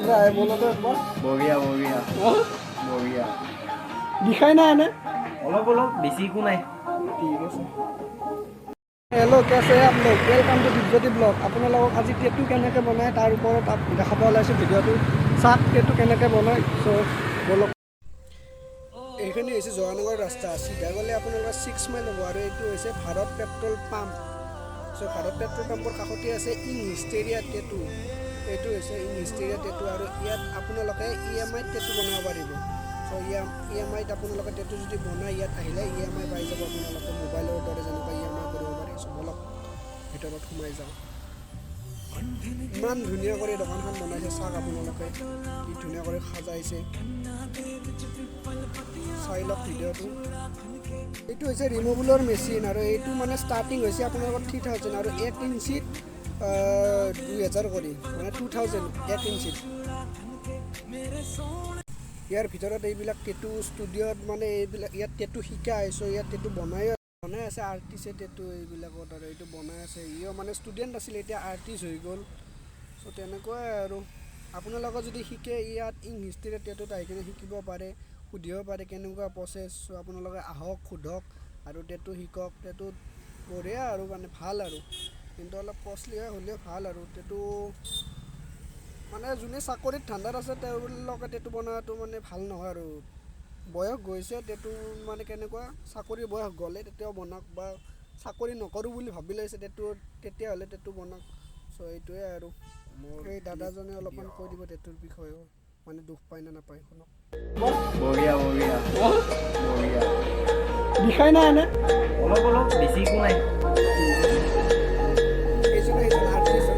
रहा है बोलो तो एक बार। बढ़िया बढ़िया हाँ? बढ़िया दिखाई ना है ना? অলপ অলপ বেছি একো নাই ठीक है सर। हेलो कैसे हैं आप लोग? Welcome to Divyajyoti blog. अपने लोग आज टेटू केनेके बनाए तार ऊपर आप देखाब ओलाइছোঁ ভিডিঅ'টো চাওক টেটু কেনেকৈ বনায়। চ' বলক। এইখিনি হৈছে জয়ানগৰ ৰাস্তা, চিধা গ'লে আপোনালোকৰ 6 মাইল হ'ব আৰু এইটো হৈছে ভাৰত পেট্ৰল পাম্প। চ' ভাৰত পেট্ৰল পাম্পৰ কাষতে আছে ইং হিষ্টেৰিয়া টেটু। এইটো হৈছে ইং হিষ্টেৰিয়া টেটু আৰু ইয়াত আপোনালোকে EMI টেটু বনাব পাৰিব। চ' EMIত আপোনালোকে টেটু যদি বনায় ইয়াত আহিলে EMI পাই যাব আপোনালোকে মোবাইলৰ দৰে যেনেকুৱা EMI কৰিব পাৰে। চ' বলক ভিতৰত সোমাই যাওঁ। ইমান ধুনীয়া কৰি দোকানখন বনাইছে চাওক আপোনালোকে কি ধুনীয়া কৰি সজাইছে। চাই লওক ভিডিঅ'টো। এইটো হৈছে ৰিমুভেলৰ মেচিন আৰু এইটো মানে ষ্টাৰ্টিং হৈছে আপোনালোকৰ 3000 আৰু 1 ইঞ্চিত 2000 কৰি মানে 2000 1 ইঞ্চিত। ইয়াৰ ভিতৰত এইবিলাক টেটু ষ্টুডিঅ'ত মানে এইবিলাক ইয়াত টেটু শিকাই চ' ইয়াত টেটু বনাই আছে আৰ্টিষ্টে টেটু এইবিলাকত আৰু এইটো বনাই আছে। ইও মানে ষ্টুডেণ্ট আছিলে এতিয়া আৰ্টিষ্ট হৈ গ'ল। চ' তেনেকুৱাই আৰু আপোনালোকে যদি শিকে ইয়াত ইং হিষ্টেৰিয়া টেটুত আহি কিনে শিকিব পাৰে, সুধিব পাৰে কেনেকুৱা প্ৰচেছ। চ' আপোনালোকে আহক সোধক আৰু টেটু শিকক। টেটুত বঢ়িয়া আৰু মানে ভাল আৰু কিন্তু অলপ কষ্টলি হ'লেও ভাল আৰু টেটু মানে যোনে চাকৰিত ঠাণ্ডাত আছে তেওঁলোকে টেটু বনোৱাটো মানে ভাল নহয় আৰু বয়স গৈছে টেটু মানে কেনেকুৱা চাকৰি বয়স গ'লে তেতিয়াও বনাওক বা চাকৰি নকৰোঁ বুলি ভাবি লৈছে টেটু তেতিয়াহ'লে টেটু বনাওক। চ' এইটোৱে আৰু মোৰ এই দাদাজনে অলপমান কৈ দিব টেটুৰ বিষয়েও মানে দুখ পায় নে নাপায় শুনক। बढ़िया बढ़िया बढ़िया দিখাই নাই এনে অলপ অলপ বেছি একো নাই এইজনে এইজন আৰ্টিষ্ট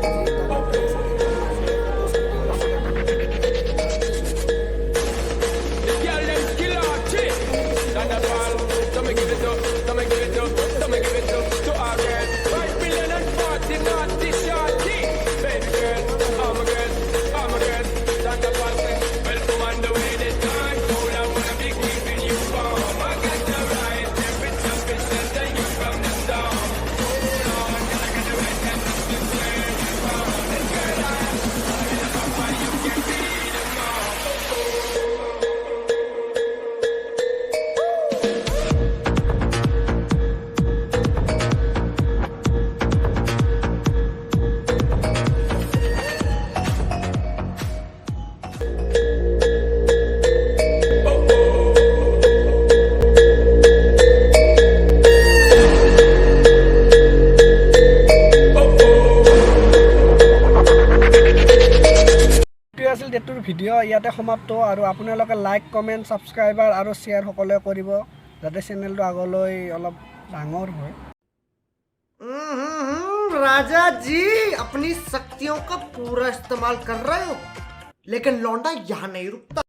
আছিল টেটুৰ ভিডিঅ' ইয়াতে সমাপ্ত আৰু আপোনালোকে লাইক কমেণ্ট ছাবস্ক্ৰাইবাৰ আৰু শ্বেয়াৰ সকলোৱে কৰিব যাতে চেনেলটো আগলৈ অলপ ডাঙৰ হয়। राजा जी अपनी शक्तियों का पूरा इस्तेमाल कर रहे हो लेकिन लौंडा यहाँ नहीं रुकता।